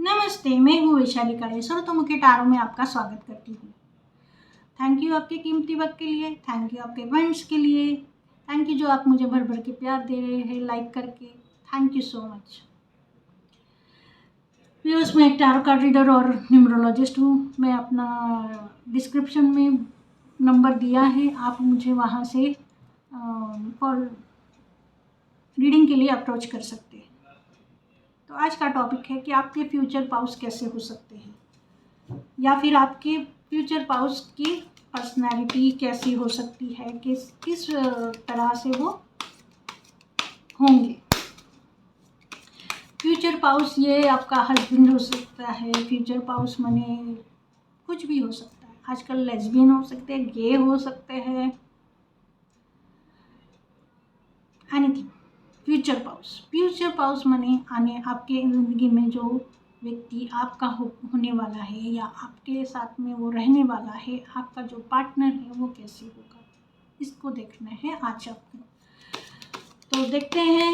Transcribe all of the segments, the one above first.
नमस्ते, मैं हूँ वैशाली कालेश्वर। तो मुख्य टारों में आपका स्वागत करती हूँ। थैंक यू आपके कीमती वक्त के लिए, थैंक यू आपके कमेंट्स के लिए, थैंक यू जो आप मुझे भर भर के प्यार दे रहे हैं लाइक करके। Thank you so much. Viewers, मैं एक टारो कार्ड रीडर और न्यूमरोलॉजिस्ट हूँ। मैं अपना डिस्क्रिप्शन में नंबर दिया है, आप मुझे वहाँ से फॉर रीडिंग के लिए अप्रोच कर सकते हैं। तो आज का टॉपिक है कि आपके फ्यूचर पाउस कैसे हो सकते हैं, या फिर आपके फ्यूचर पाउस की पर्सनैलिटी कैसी हो सकती है, किस तरह से वो होंगे। फ्यूचर पाउस ये आपका हस्बैंड हो सकता है। फ्यूचर पाउस माने कुछ भी हो सकता है। आजकल लेस्बियन हो सकते हैं, गे हो सकते हैं, एनीथिंग। फ्यूचर पाउस माने आने आपके ज़िंदगी में जो व्यक्ति आपका होने वाला है या आपके साथ में वो रहने वाला है, आपका जो पार्टनर है वो कैसे होगा, इसको देखना है आज आपको। तो देखते हैं।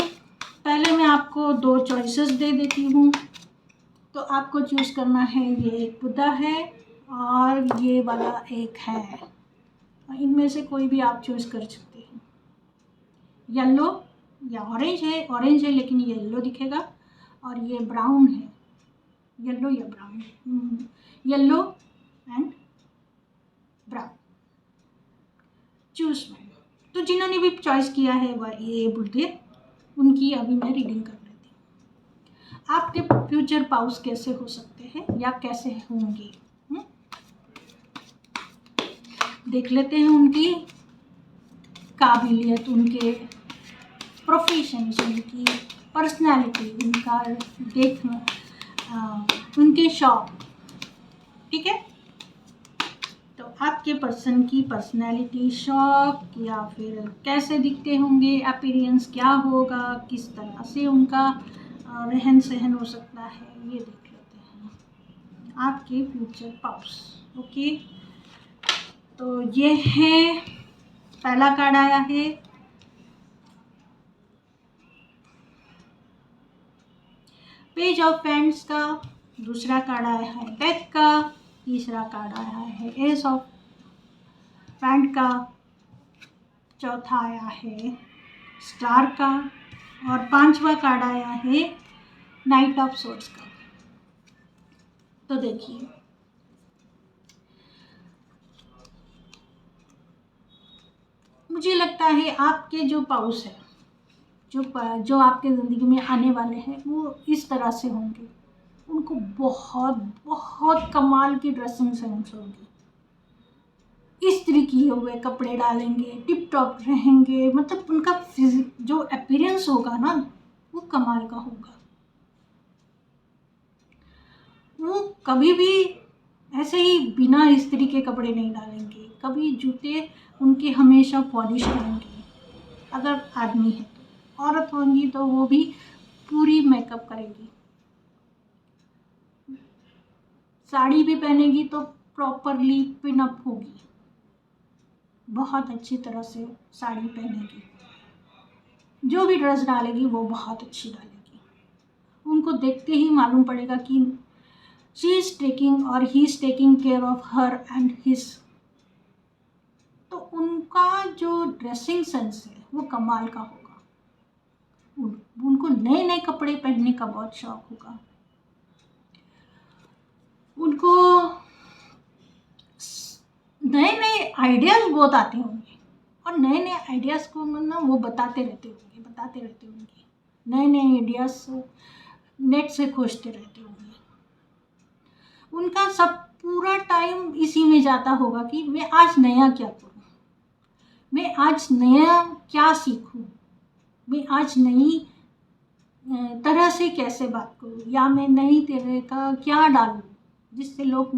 पहले मैं आपको 2 चॉइसेस दे देती हूँ। तो आपको चूज़ करना है, ये एक बुद्धा है और ये वाला एक है। इनमें से कोई भी आप चूज़ कर सकते हैं। येलो या ऑरेंज है लेकिन ये येलो दिखेगा, और ये ब्राउन है। येलो या brown, yellow and brown. Choose. तो जिन्होंने भी चॉइस किया है वह ये बुद्धे, उनकी अभी मैं रीडिंग कर लेती हूँ। आपके फ्यूचर पाउस कैसे हो सकते हैं या कैसे होंगे, देख लेते हैं। उनकी काबिलियत, उनके प्रोफेशन, उनकी पर्सनालिटी, उनका देखना, उनके शौक। ठीक है। तो आपके पर्सन की पर्सनैलिटी, शौक, या फिर कैसे दिखते होंगे, अपीयरेंस क्या होगा, किस तरह से उनका रहन सहन हो सकता है, ये देख लेते हैं। आपके फ्यूचर पाउस। ओके, तो ये है पहला कार्ड आया है पेज ऑफ पेंट्स का, दूसरा कार्ड आया है डेथ का, तीसरा कार्ड आया है एस ऑफ पेंट का, चौथा आया है स्टार का, और 5वां कार्ड आया है नाइट ऑफ सोर्ड्स का। तो देखिए, मुझे लगता है आपके जो पाउस है, जो आपके ज़िंदगी में आने वाले हैं, वो इस तरह से होंगे। उनको बहुत बहुत कमाल की ड्रेसिंग सेंस होगी। इस्त्री किए हुए कपड़े डालेंगे, टिप टॉप रहेंगे, मतलब उनका जो अपीयरेंस होगा ना, वो कमाल का होगा। वो कभी भी ऐसे ही बिना इस्त्री के कपड़े नहीं डालेंगे। कभी जूते उनके हमेशा पॉलिश रहेंगे, अगर आदमी है तो। औरत होंगी तो वो भी पूरी मेकअप करेगी। साड़ी भी पहनेगी तो प्रॉपरली पिन अप होगी, बहुत अच्छी तरह से साड़ी पहनेगी। जो भी ड्रेस डालेगी वो बहुत अच्छी डालेगी। उनको देखते ही मालूम पड़ेगा कि शी इज टेकिंग और he is taking care of her and his. तो उनका जो ड्रेसिंग सेंस है वो कमाल का होगा। उनको नए नए कपड़े पहनने का बहुत शौक होगा। उनको नए नए आइडियाज़ बहुत आते होंगे, और नए नए आइडियाज़ को मतलब वो बताते रहते होंगे। नए नए आइडियाज़ नेट से खोजते रहते होंगे। उनका सब पूरा टाइम इसी में जाता होगा कि मैं आज नया क्या करूँ, मैं आज नया क्या सीखूँ, मैं आज नई तरह से कैसे बात करूँ, या मैं नई तरह का क्या डालूँ जिससे लोग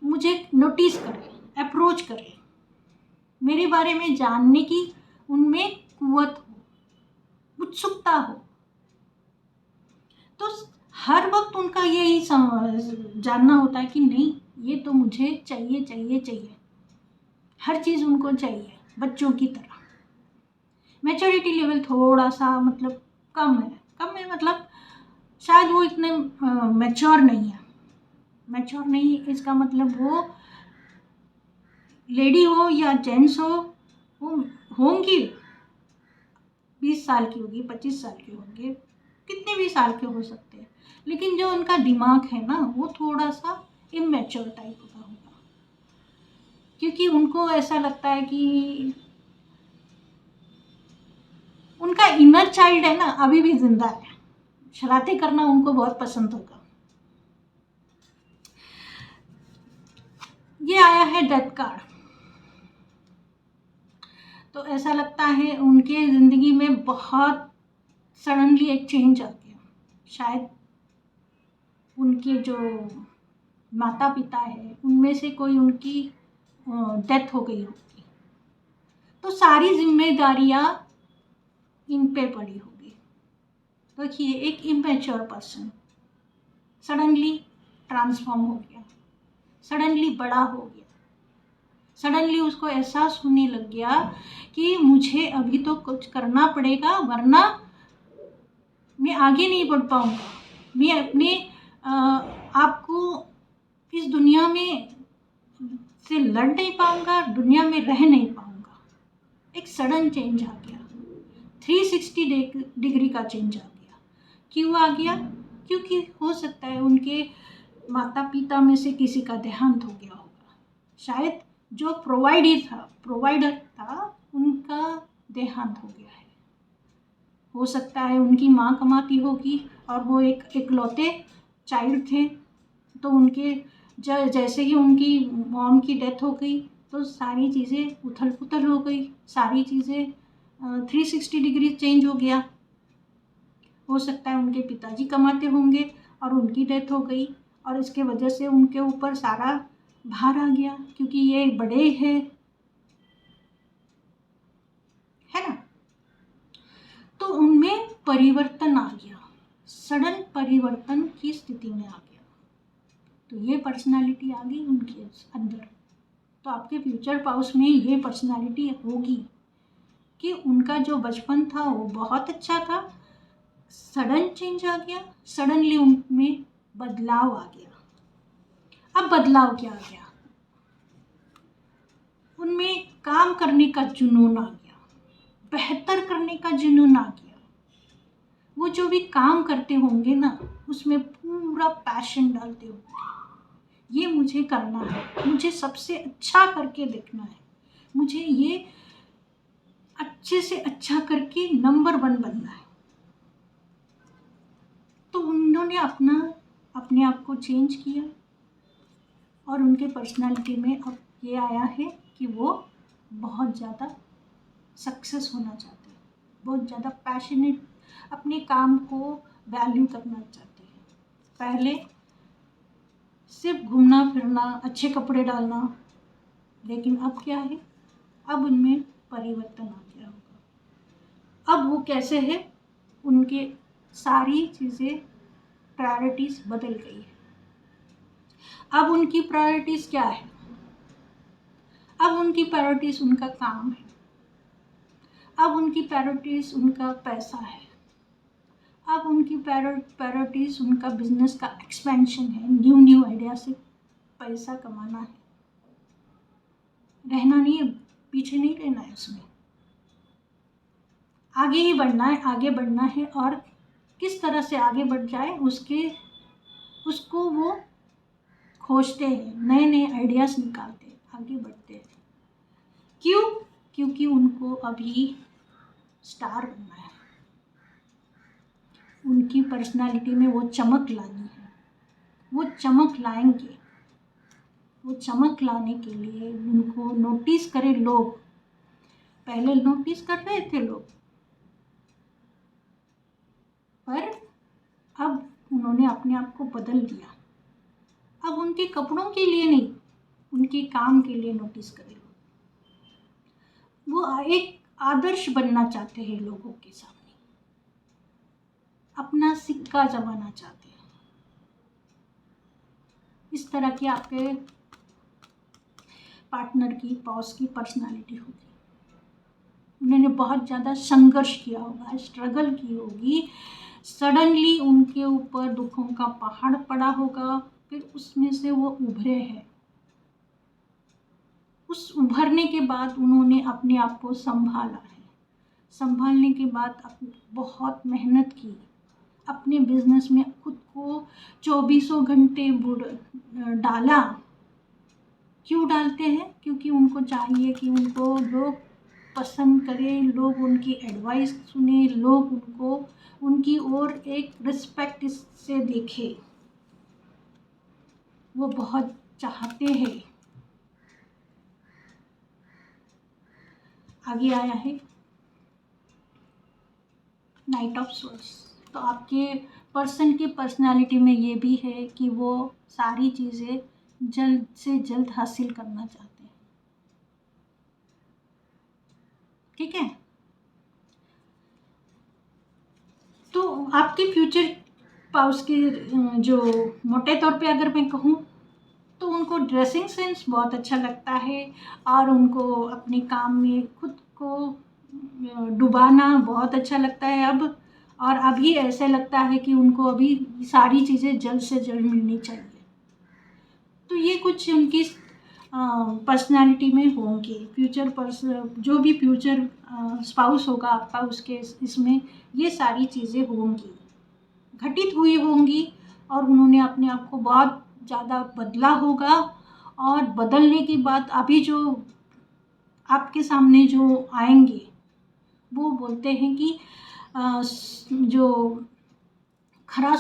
मुझे नोटिस करें, अप्रोच करें, मेरे बारे में जानने की उनमें कुव्वत हो, उत्सुकता हो। तो हर वक्त उनका यही जानना होता है कि नहीं, ये तो मुझे चाहिए। हर चीज़ उनको चाहिए, बच्चों की तरह। मैच्योरिटी लेवल थोड़ा सा मतलब कम है मतलब शायद वो इतने मैच्योर नहीं है। मैच्योर नहीं इसका मतलब वो लेडी हो या जेंट्स हो, वो होंगी 20 साल की होगी, 25 साल के होंगे, कितने भी साल के हो सकते हैं, लेकिन जो उनका दिमाग है ना वो थोड़ा सा इमेच्योर टाइप का होगा, क्योंकि उनको ऐसा लगता है कि उनका इनर चाइल्ड है ना अभी भी जिंदा है, शरारतें करना उनको बहुत पसंद होगा। ये आया है डेथ कार्ड, तो ऐसा लगता है उनके ज़िंदगी में बहुत सडनली एक चेंज आ गया। शायद उनके जो माता पिता है उनमें से कोई उनकी डेथ हो गई होगी, तो सारी जिम्मेदारियां इन पे पड़ी होगी। देखिए एक इमेच्योर पर्सन सडनली ट्रांसफॉर्म हो गया, सडनली बड़ा हो गया, सडनली उसको एहसास होने लग गया कि मुझे अभी तो कुछ करना पड़ेगा वरना मैं आगे नहीं बढ़ पाऊंगा, मैं अपने आप को इस दुनिया में से लड़ नहीं पाऊंगा, दुनिया में रह नहीं पाऊंगा। एक सडन चेंज आ गया, 360 डिग्री का चेंज आ गया। क्यों आ गया? क्योंकि हो सकता है उनके माता पिता में से किसी का देहांत हो गया होगा, शायद जो प्रोवाइडर था उनका देहांत हो गया है। हो सकता है उनकी माँ कमाती होगी और वो एक इकलौते चाइल्ड थे, तो उनके जैसे ही उनकी मॉम की डेथ हो गई तो सारी चीज़ें उथल पुथल हो गई, सारी चीज़ें 360 डिग्री चेंज हो गया। हो सकता है उनके पिताजी कमाते होंगे और उनकी डेथ हो गई और इसके वजह से उनके ऊपर सारा भार आ गया, क्योंकि ये बड़े हैं, है ना। तो उनमें परिवर्तन आ गया, सडन परिवर्तन की स्थिति में आ गया, तो ये पर्सनालिटी आ गई उनके अंदर। तो आपके फ्यूचर पाउस में ये पर्सनालिटी होगी कि उनका जो बचपन था वो बहुत अच्छा था, सडन चेंज आ गया, सडनली उनमें बदलाव आ गया। अब बदलाव क्या आ गया? उनमें काम करने का जुनून आ गया, बेहतर करने का जुनून आ गया। वो जो भी काम करते होंगे ना उसमें पूरा पैशन डालते होंगे, ये मुझे करना है, मुझे सबसे अच्छा करके देखना है, मुझे ये अच्छे से अच्छा करके नंबर 1 बनना है। तो उन्होंने अपने आप को चेंज किया और उनके पर्सनालिटी में अब ये आया है कि वो बहुत ज़्यादा सक्सेस होना चाहते हैं, बहुत ज़्यादा पैशनेट, अपने काम को वैल्यू करना चाहते हैं। पहले सिर्फ घूमना फिरना, अच्छे कपड़े डालना, लेकिन अब क्या है? अब उनमें परिवर्तन आ गया होगा। अब वो कैसे है, उनके सारी चीज़ें प्रायोरिटीज़ बदल गई है। अब उनकी प्रायोरिटीज़ क्या है? अब उनकी प्रायोरिटीज़ उनका काम है, अब उनकी प्रायोरिटीज़ उनका पैसा है, अब उनकी प्रायोरिटीज़ उनका बिजनेस का एक्सपेंशन है, न्यू आइडिया से पैसा कमाना है, रहना नहीं है, पीछे नहीं रहना है, उसमें आगे ही बढ़ना है, आगे बढ़ना है। और किस तरह से आगे बढ़ जाए उसको वो खोजते हैं, नए नए आइडियाज़ निकालते हैं, आगे बढ़ते हैं। क्यों? क्योंकि उनको अभी स्टार बनना है, उनकी पर्सनालिटी में वो चमक लानी है, वो चमक लाएंगे। वो चमक लाने के लिए उनको नोटिस करें लोग, पहले नोटिस कर रहे थे लोग, पर अब उन्होंने अपने आप को बदल दिया। अब उनके कपड़ों के लिए नहीं, उनके काम के लिए नोटिस करें। वो एक आदर्श बनना चाहते हैं लोगों के सामने, अपना सिक्का जमाना चाहते हैं। इस तरह की आपके पार्टनर की, पॉस की पर्सनालिटी होगी। उन्होंने बहुत ज़्यादा संघर्ष किया होगा, स्ट्रगल की होगी, सडनली उनके ऊपर दुखों का पहाड़ पड़ा होगा, फिर उसमें से वो उभरे हैं। उस उभरने के बाद उन्होंने अपने आप को संभाला है। संभालने के बाद बहुत मेहनत की, अपने बिजनेस में खुद को चौबीसों घंटे डाला। क्यों डालते हैं? क्योंकि उनको चाहिए कि उनको लोग पसंद करें, लोग उनकी एडवाइस सुने, लोग उनको उनकी ओर एक रिस्पेक्ट से देखें। वो बहुत चाहते हैं। आगे आया है नाइट ऑफ सोर्स। तो आपके पर्सन की पर्सनालिटी में ये भी है कि वो सारी चीज़ें जल्द से जल्द हासिल करना चाहते हैं। ठीक है, तो आपके फ्यूचर स्पाउस के जो मोटे तौर पे अगर मैं कहूँ तो उनको ड्रेसिंग सेंस बहुत अच्छा लगता है और उनको अपने काम में खुद को डुबाना बहुत अच्छा लगता है अब। और अभी ऐसे लगता है कि उनको अभी सारी चीज़ें जल्द से जल्द मिलनी चाहिए। तो ये कुछ उनकी पर्सनालिटी में होंगे। जो भी फ्यूचर स्पाउस होगा आपका, उसके इसमें ये सारी चीज़ें होंगी, घटित हुई होंगी। और उन्होंने अपने आप को बहुत ज़्यादा बदला होगा। और बदलने के बाद अभी जो आपके सामने जो आएंगे वो बोलते हैं कि जो खरा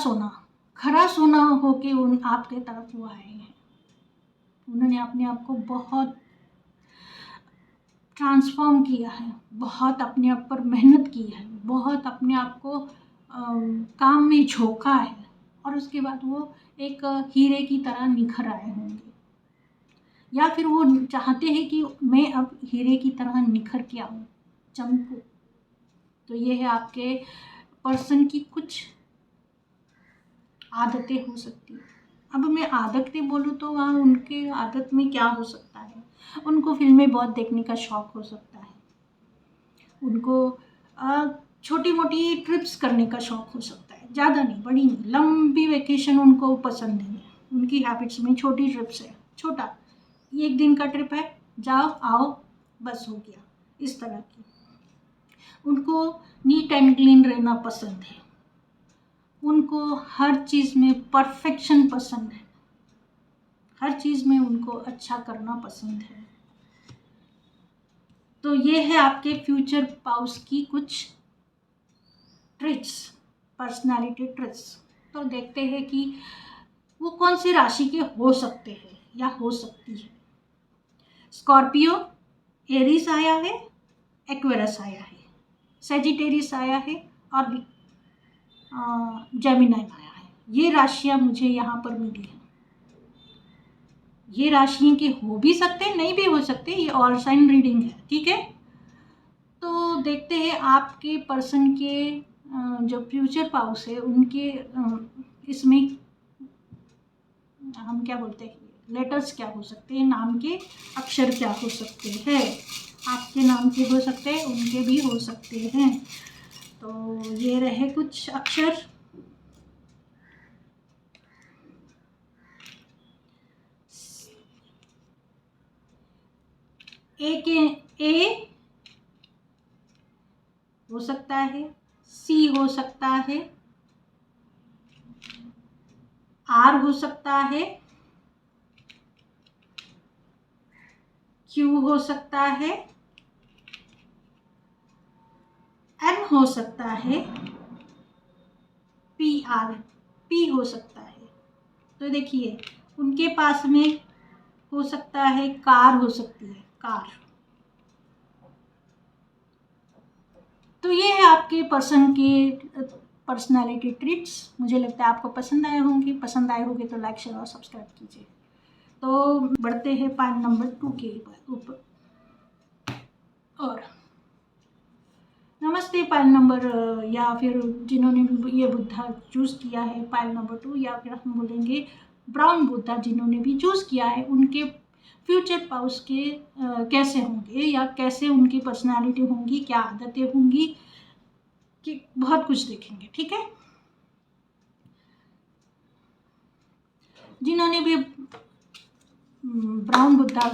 सोना होके उन आपके तरफ वो आए हैं। उन्होंने अपने आप को बहुत ट्रांसफॉर्म किया है, बहुत अपने आप पर मेहनत की है, बहुत अपने आप को काम में झोंका है। और उसके बाद वो एक हीरे की तरह निखर आए होंगे, या फिर वो चाहते हैं कि मैं अब हीरे की तरह निखर के आऊँ, चमकूँ। तो ये है आपके पर्सन की कुछ आदतें हो सकती है। अब मैं आदतें बोलूँ तो वहाँ उनके आदत में क्या हो सकता है? उनको फिल्में बहुत देखने का शौक़ हो सकता है। उनको छोटी मोटी ट्रिप्स करने का शौक़ हो सकता है, ज़्यादा नहीं, बड़ी नहीं, लंबी वेकेशन उनको पसंद है। उनकी हैबिट्स में छोटी ट्रिप्स है, छोटा 1 दिन का ट्रिप है, जाओ आओ बस हो गया, इस तरह की। उनको नीट एंड क्लीन रहना पसंद है। उनको हर चीज़ में परफेक्शन पसंद है, हर चीज़ में उनको अच्छा करना पसंद है। तो ये है आपके फ्यूचर स्पाउस की कुछ ट्रिट्स, पर्सनालिटी ट्रिट्स। तो देखते हैं कि वो कौन सी राशि के हो सकते हैं या हो सकती है। स्कॉर्पियो, एरीज आया है, एक्वेरियस आया है, सैजिटेरियस आया है और जेमिनी आया है। ये राशियाँ मुझे यहाँ पर मिली हैं। ये राशियाँ के हो भी सकते हैं, नहीं भी हो सकते, ये ऑल साइन रीडिंग है। ठीक है, तो देखते हैं आपके पर्सन के जो फ्यूचर स्पाउस है उनके इसमें हम क्या बोलते हैं, लेटर्स क्या हो सकते हैं, नाम के अक्षर क्या हो सकते हैं। आपके नाम के हो सकते हैं, उनके भी हो सकते हैं। तो ये रहे कुछ अक्षर। ए हो सकता है, सी हो सकता है, आर हो सकता है, क्यू हो सकता है, एम हो सकता है, पी हो सकता है। तो देखिए उनके पास में हो सकता है कार, हो सकती है कार। तो ये है आपके पर्सन के पर्सनालिटी ट्रिट्स। मुझे लगता है आपको पसंद आए होंगे। पसंद आए होंगे तो लाइक शेयर और सब्सक्राइब कीजिए। तो बढ़ते हैं पाइल नंबर 2 के ऊपर। और नमस्ते पाइल नंबर, या फिर जिन्होंने ये बुद्धा चूज़ किया है पाइल नंबर 2, या फिर हम बोलेंगे ब्राउन बुद्धा जिन्होंने भी चूज़ किया है, उनके फ्यूचर स्पाउस के कैसे होंगे या कैसे उनकी पर्सनालिटी होंगी, क्या आदतें होंगी, कि बहुत कुछ देखेंगे। ठीक है, जिन्होंने भी ब्राउन बुद्धा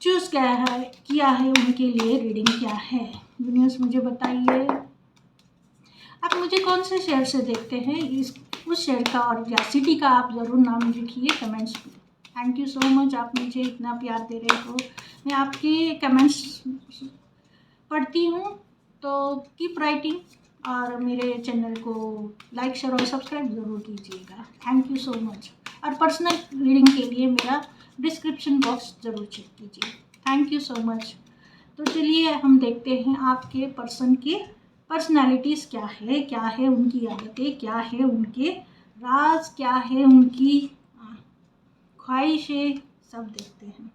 चूज़ किया है उनके लिए रीडिंग क्या है यूनिवर्स मुझे बताइए। आप मुझे कौन से शहर से देखते हैं, उस शहर का और या सिटी का आप ज़रूर नाम लिखिए कमेंट्स में। थैंक यू सो मच, आप मुझे इतना प्यार दे रहे हो। मैं आपके कमेंट्स पढ़ती हूँ, तो कीप राइटिंग और मेरे चैनल को लाइक शेयर और सब्सक्राइब ज़रूर कीजिएगा। Thank you so much. और पर्सनल रीडिंग के लिए मेरा डिस्क्रिप्शन बॉक्स ज़रूर चेक कीजिए। Thank you so much. तो चलिए हम देखते हैं आपके पर्सन के पर्सनालिटीज़ क्या है उनकी आदतें क्या है, उनके राज क्या है, उनकी ख्वाहिशें, सब देखते हैं।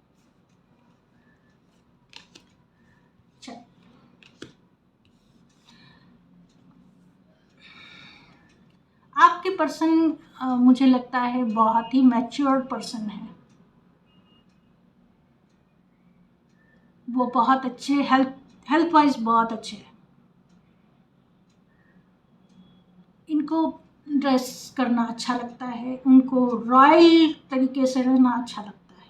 आपके पर्सन मुझे लगता है बहुत ही मैच्योर्ड पर्सन है। वो बहुत अच्छे हेल्थ वाइज बहुत अच्छे हैं। इनको ड्रेस करना अच्छा लगता है, उनको रॉयल तरीके से रहना अच्छा लगता है,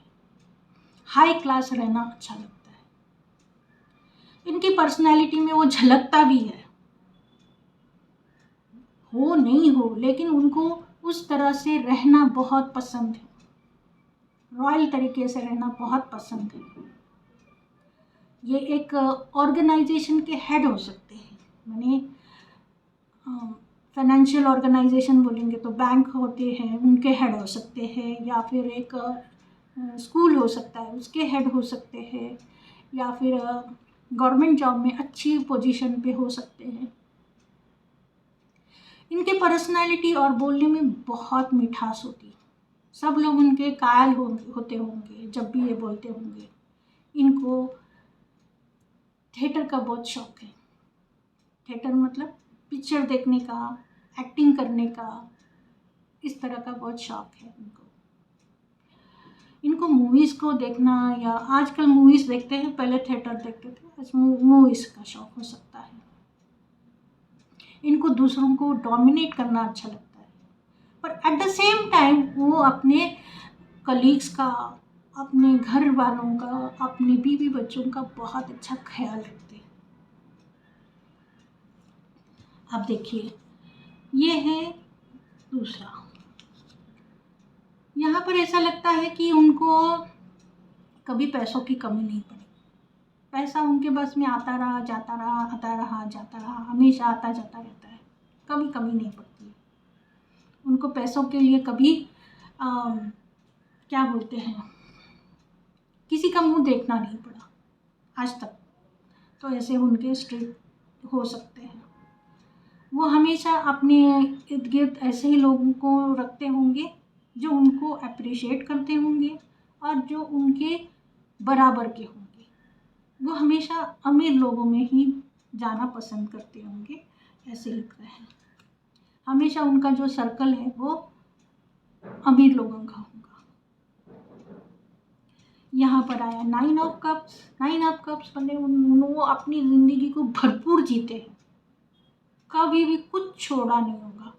हाई क्लास रहना अच्छा लगता है। इनकी पर्सनैलिटी में वो झलकता भी है, हो नहीं हो, लेकिन उनको उस तरह से रहना बहुत पसंद है, रॉयल तरीके से रहना बहुत पसंद है। ये एक ऑर्गेनाइजेशन के हेड हो सकते हैं, माने फाइनेंशियल ऑर्गेनाइजेशन बोलेंगे तो बैंक होते हैं उनके हेड हो सकते हैं, या फिर एक स्कूल हो सकता है उसके हेड हो सकते हैं, या फिर गवर्नमेंट जॉब में अच्छी पोजीशन पे हो सकते हैं। इनके पर्सनालिटी और बोलने में बहुत मिठास होती है। सब लोग उनके कायल होते होंगे जब भी ये बोलते होंगे। इनको थिएटर का बहुत शौक है। थिएटर मतलब पिक्चर देखने का, एक्टिंग करने का, इस तरह का बहुत शौक है इनको मूवीज़ को देखना, या आजकल मूवीज़ देखते हैं, पहले थिएटर देखते थे, आज मूवीज़ का शौक हो सकता है। इनको दूसरों को डोमिनेट करना अच्छा लगता है, पर एट द सेम टाइम वो अपने कलीग्स का, अपने घर वालों का, अपने बीवी बच्चों का बहुत अच्छा ख्याल रखते हैं। अब देखिए, ये है दूसरा। यहाँ पर ऐसा लगता है कि उनको कभी पैसों की कमी नहीं पड़ी। पैसा उनके बस में आता रहा जाता रहा, आता रहा जाता रहा, हमेशा आता जाता रहता है, कभी कमी नहीं पड़ती है उनको पैसों के लिए। कभी क्या बोलते हैं, किसी का मुंह देखना नहीं पड़ा आज तक। तो ऐसे उनके स्ट्रेट हो सकते हैं। वो हमेशा अपने इर्द गिर्द ऐसे ही लोगों को रखते होंगे जो उनको अप्रिशिएट करते होंगे और जो उनके बराबर के होंगे। वो हमेशा अमीर लोगों में ही जाना पसंद करते होंगे, ऐसे लिख रहे हैं। हमेशा उनका जो सर्कल है वो अमीर लोगों का होगा। यहाँ पर आया 9 ऑफ कप्स। 9 ऑफ कप्स बने वो अपनी ज़िंदगी को भरपूर जीते हैं, कभी भी कुछ छोड़ा नहीं होगा।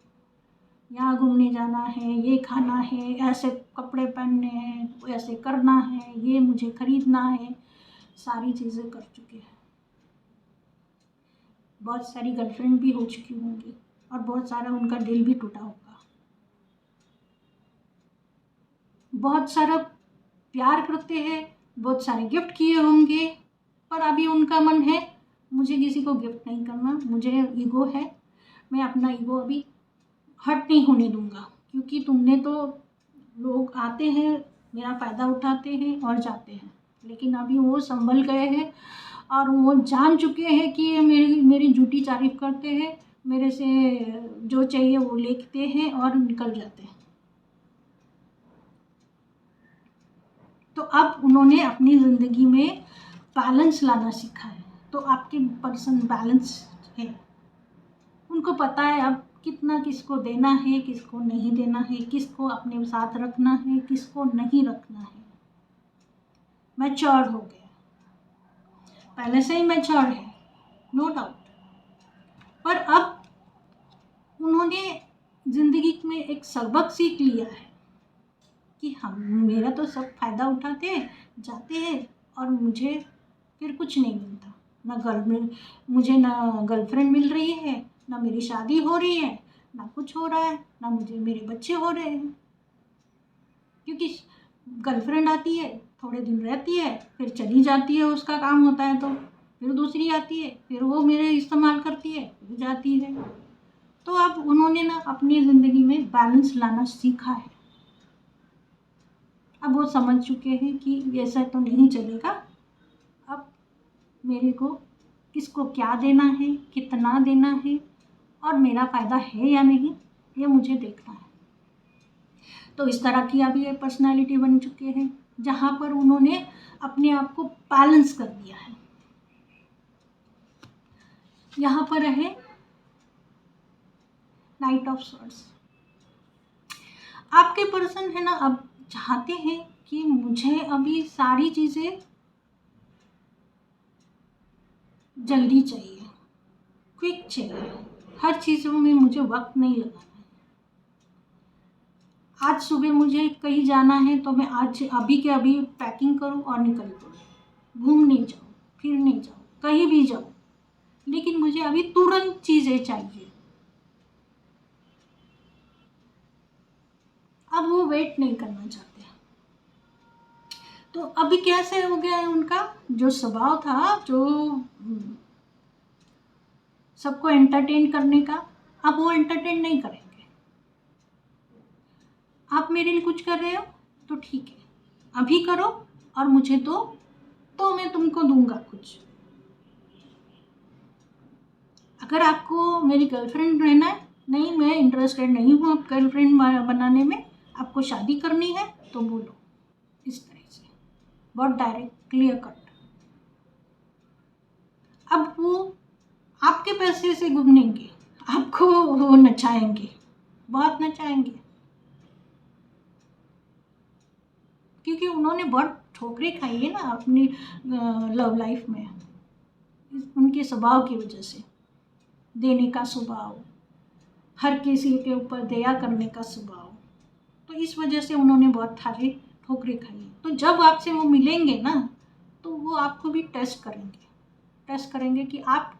यहाँ घूमने जाना है, ये खाना है, ऐसे कपड़े पहनने हैं, ऐसे करना है, ये मुझे खरीदना है, सारी चीज़ें कर चुके हैं। बहुत सारी गर्लफ्रेंड भी हो चुकी होंगी और बहुत सारा उनका दिल भी टूटा होगा। बहुत सारा प्यार करते हैं, बहुत सारे गिफ्ट किए होंगे, पर अभी उनका मन है मुझे किसी को गिफ्ट नहीं करना, मुझे ईगो है, मैं अपना ईगो अभी हर्ट नहीं होने दूंगा, क्योंकि तुमने तो, लोग आते हैं मेरा फ़ायदा उठाते हैं और जाते हैं, लेकिन अभी वो संभल गए हैं और वो जान चुके हैं कि ये मेरी झूठी तारीफ करते हैं, मेरे से जो चाहिए वो लेते हैं और निकल जाते हैं। तो अब उन्होंने अपनी ज़िंदगी में बैलेंस लाना सीखा है। तो आपके पर्सन बैलेंस है, उनको पता है अब कितना किसको देना है, किसको नहीं देना है, किसको अपने साथ रखना है, किसको नहीं रखना है। मैच्योर हो गया, पहले से ही मैच्योर है, नो डाउट। पर अब उन्होंने ज़िंदगी में एक सबक सीख लिया है कि हम मेरा तो सब फ़ायदा उठाते हैं, जाते हैं और मुझे फिर कुछ नहीं मिलता। मुझे ना गर्लफ्रेंड मिल रही है, ना मेरी शादी हो रही है, ना कुछ हो रहा है, ना मुझे मेरे बच्चे हो रहे हैं। क्योंकि गर्लफ्रेंड आती है, थोड़े दिन रहती है, फिर चली जाती है, उसका काम होता है, तो फिर दूसरी आती है, फिर वो मेरे इस्तेमाल करती है, फिर जाती है। तो अब उन्होंने ना अपनी ज़िंदगी में बैलेंस लाना सीखा है। अब वो समझ चुके हैं कि ऐसा तो नहीं चलेगा, अब मेरे को किसको क्या देना है, कितना देना है और मेरा फ़ायदा है या नहीं, ये मुझे देखना है। तो इस तरह की अभी ये पर्सनालिटी बन चुके हैं, जहाँ पर उन्होंने अपने आप को बैलेंस कर दिया है। यहाँ पर है नाइट ऑफ सॉर्ड्स। आपके पर्सन है ना, अब चाहते हैं कि मुझे अभी सारी चीज़ें जल्दी चाहिए, क्विक चाहिए, हर चीज़ों में मुझे वक्त नहीं लगाना है। आज सुबह मुझे कहीं जाना है तो मैं आज अभी के अभी पैकिंग करूं और निकल पड़ूं, घूमने जाऊं, फिरने जाऊं, कहीं भी जाऊं, लेकिन मुझे अभी तुरंत चीज़ें चाहिए। अब वो वेट नहीं करना चाहते। तो अभी कैसे हो गया है उनका जो स्वभाव था, जो सबको एंटरटेन करने का, अब वो एंटरटेन नहीं करेंगे। आप मेरे लिए कुछ कर रहे हो तो ठीक है, अभी करो और मुझे दो, तो मैं तुमको दूंगा कुछ। अगर आपको मेरी गर्लफ्रेंड रहना है, नहीं मैं इंटरेस्टेड नहीं हूँ आप गर्लफ्रेंड बनाने में, आपको शादी करनी है तो बोलो। इस तरह से बहुत डायरेक्ट, क्लियर कट। अब वो आपके पैसे से घूमेंगे, आपको वो नचाएंगे, बहुत नचाएंगे, क्योंकि उन्होंने बहुत ठोकरें खाई है ना अपनी लव लाइफ में, उनके स्वभाव की वजह से। देने का स्वभाव, हर किसी के ऊपर दया करने का स्वभाव, तो इस वजह से उन्होंने बहुत सारे ठोकरें खाई। तो जब आपसे वो मिलेंगे ना, तो वो आपको भी टेस्ट करेंगे कि आप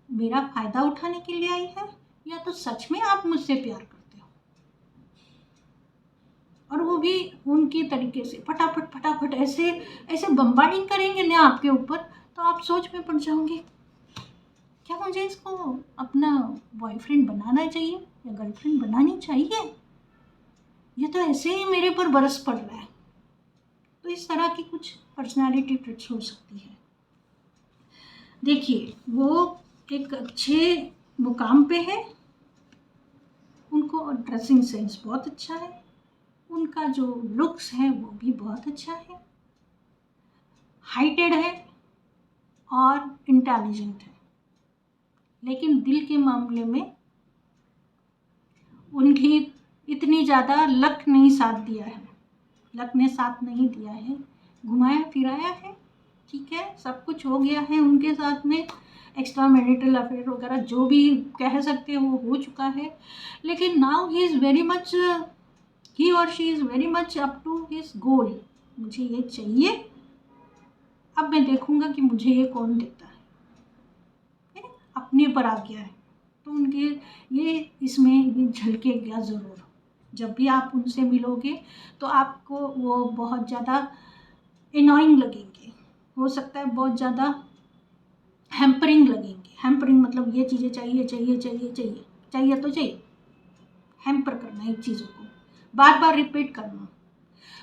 मेरा फ़ायदा उठाने के लिए आई है या तो सच में आप मुझसे प्यार करते हो। और वो भी उनके तरीके से फटाफट ऐसे ऐसे बम्बार्डिंग करेंगे ना आपके ऊपर, तो आप सोच में पड़ जाओगे, क्या मुझे इसको अपना बॉयफ्रेंड बनाना चाहिए या गर्लफ्रेंड बनानी चाहिए, ये तो ऐसे ही मेरे पर बरस पड़ रहा है। तो इस तरह की कुछ पर्सनालिटी ट्रिट्स हो सकती है। देखिए, वो एक अच्छे मुकाम पे है, उनको ड्रेसिंग सेंस बहुत अच्छा है, उनका जो लुक्स है वो भी बहुत अच्छा है, हाइटेड है और इंटेलिजेंट है। लेकिन दिल के मामले में उनकी इतनी ज़्यादा लक नहीं साथ दिया है, लक ने साथ नहीं दिया है, घुमाया फिराया है, ठीक है, सब कुछ हो गया है उनके साथ में, एक्स्ट्रा मैरिटल अफेयर वगैरह जो भी कह सकते हैं वो हो चुका है। लेकिन now he is very much, he और she is very much up to his goal. मुझे ये चाहिए, अब मैं देखूंगा कि मुझे ये कौन देता है ना? अपने पर आ गया है, तो उनके ये इसमें ये झलकेगा ज़रूर। जब भी आप उनसे मिलोगे तो आपको वो बहुत ज़्यादा एनॉइंग लगेंगे, हो सकता है बहुत ज़्यादा हैम्परिंग लगेंगे। हैम्परिंग मतलब ये चीज़ें चाहिए चाहिए चाहिए चाहिए चाहिए तो चाहिए, हैम्पर करना एक चीज़ों को, बार बार रिपीट करना,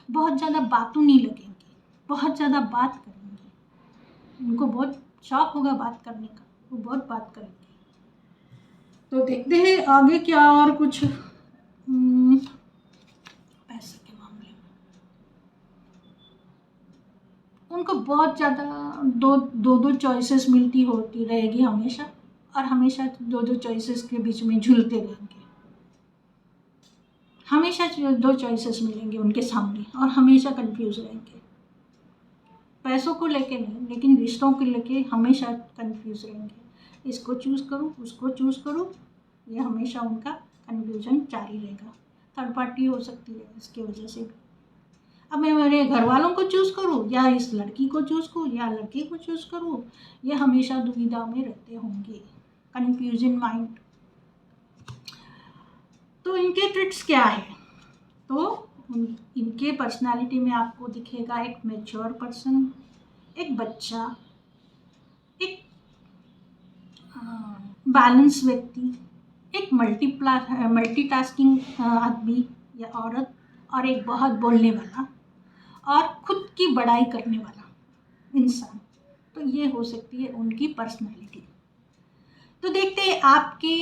बहुत ज़्यादा बातूं नहीं लगेंगे, बहुत ज़्यादा बात करेंगे, उनको बहुत शौक होगा बात करने का, वो बहुत बात करेंगे। तो देखते हैं आगे क्या और कुछ। पैसे के मामले में उनको बहुत ज़्यादा दो चॉइसेस मिलती होती रहेगी हमेशा, और हमेशा दो चॉइसेस के बीच में झूलते रहेंगे। हमेशा दो चॉइसेस मिलेंगे उनके सामने और हमेशा कंफ्यूज रहेंगे, पैसों को लेके नहीं लेकिन रिश्तों को लेके हमेशा कंफ्यूज रहेंगे, इसको चूज़ करूँ उसको चूज़ करूँ, ये हमेशा उनका कन्फ्यूजन जारी रहेगा। थर्ड पार्टी हो सकती है इसके वजह से भी। अब मैं मेरे घर वालों को चूज़ करूँ या इस लड़की को चूज़ करूँ या लड़के को चूज़ करूँ, ये हमेशा दुविधा में रहते होंगे, कन्फ्यूजन माइंड। तो इनके ट्रिक्स क्या है? तो इनके पर्सनालिटी में आपको दिखेगा एक मैच्योर पर्सन, एक बच्चा, एक बैलेंस व्यक्ति, एक मल्टीटास्किंग आदमी या औरत, और एक बहुत बोलने वाला और खुद की बड़ाई करने वाला इंसान। तो ये हो सकती है उनकी पर्सनालिटी। तो देखते हैं आपके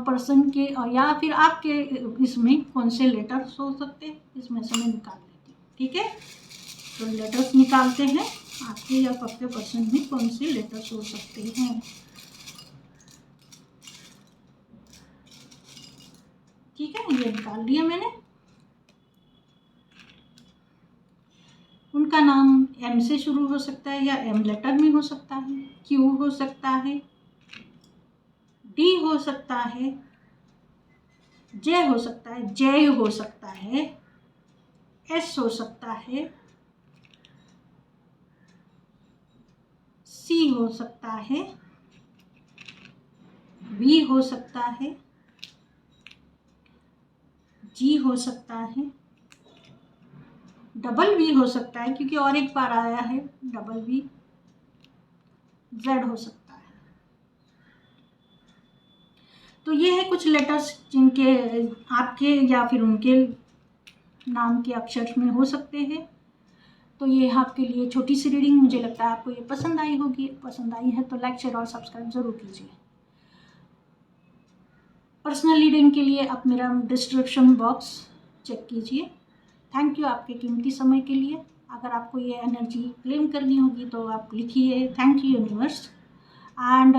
पर्सन के या फिर आपके इसमें कौन से लेटर्स हो सकते हैं, इसमें से मैं निकाल लेती हूँ। ठीक है, तो लेटर्स निकालते हैं आपके या आपके पर्सन में कौन से लेटर्स हो सकते हैं। ठीक है, ये निकाल लिया मैंने। उनका नाम एम से शुरू हो सकता है या एम लेटर में हो सकता है, क्यू हो सकता है, डी हो सकता है, जे हो सकता है, जे हो सकता है, एस हो सकता है, सी हो सकता है, बी हो सकता है, जी हो सकता है, डबल वी हो सकता है क्योंकि और एक बार आया है डबल वी, जेड हो सकता है। तो ये है कुछ लेटर्स जिनके आपके या फिर उनके नाम के अक्षर में हो सकते हैं। तो ये आपके लिए छोटी सी रीडिंग, मुझे लगता है आपको ये पसंद आई होगी। पसंद आई है तो लाइक शेयर और सब्सक्राइब ज़रूर कीजिए। पर्सनल रीडिंग के लिए आप मेरा डिस्क्रिप्शन बॉक्स चेक कीजिए। थैंक यू आपके कीमती समय के लिए। अगर आपको ये एनर्जी क्लेम करनी होगी तो आप लिखिए थैंक यू यूनिवर्स। एंड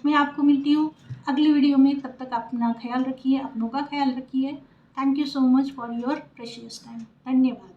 मैं आपको मिलती हूँ अगली वीडियो में। तब तक अपना ख्याल रखिए, अपनों का ख्याल रखिए। Thank you so much for your precious time. धन्यवाद।